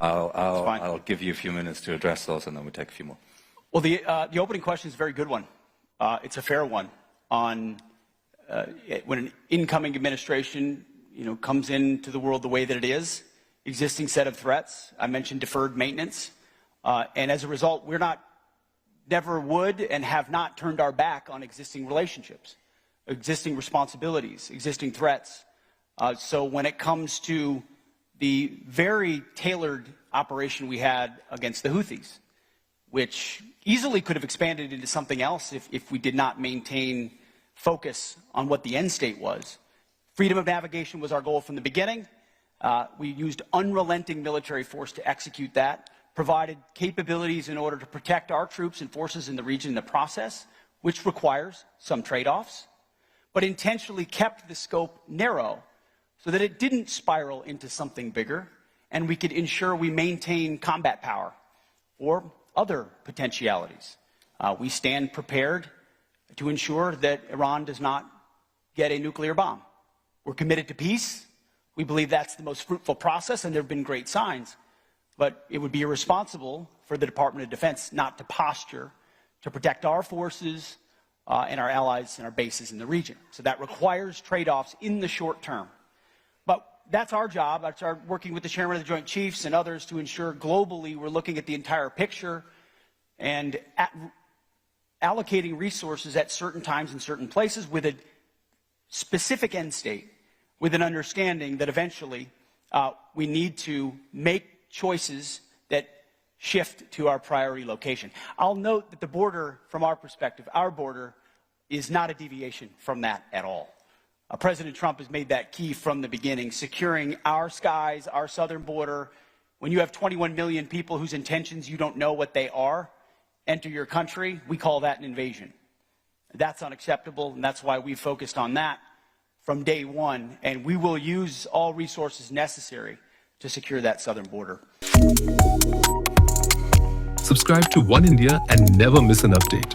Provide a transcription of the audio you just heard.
I'll give you a few minutes to address those, and then we'll take a few more. Well, the opening question is a very good one. It's a fair one on when an incoming administration, comes into the world the way that it is, existing set of threats. I mentioned deferred maintenance, and as a result, never would and have not turned our back on existing relationships, existing responsibilities, existing threats. So when it comes to the very tailored operation we had against the Houthis, which easily could have expanded into something else if we did not maintain focus on what the end state was. Freedom of navigation was our goal from the beginning. We used unrelenting military force to execute that, provided capabilities in order to protect our troops and forces in the region in the process, which requires some trade-offs, but intentionally kept the scope narrow so that it didn't spiral into something bigger, and we could ensure we maintain combat power or other potentialities. We stand prepared to ensure that Iran does not get a nuclear bomb. We're committed to peace. We believe that's the most fruitful process, and there have been great signs. But it would be irresponsible for the Department of Defense not to posture to protect our forces and our allies and our bases in the region. So that requires trade-offs in the short term. But that's our job. That's our working with the Chairman of the Joint Chiefs and others to ensure globally we're looking at the entire picture and allocating resources at certain times in certain places with a specific end state, with an understanding that eventually we need to make choices that shift to our priority location. I'll note that the border, from our perspective, our border, is not a deviation from that at all. President Trump has made that key from the beginning, securing our skies, our southern border. When you have 21 million people whose intentions you don't know what they are enter your country, we call that an invasion. That's unacceptable, and that's why we focused on that from day one, and we will use all resources necessary to secure that southern border. Subscribe to One India and never miss an update.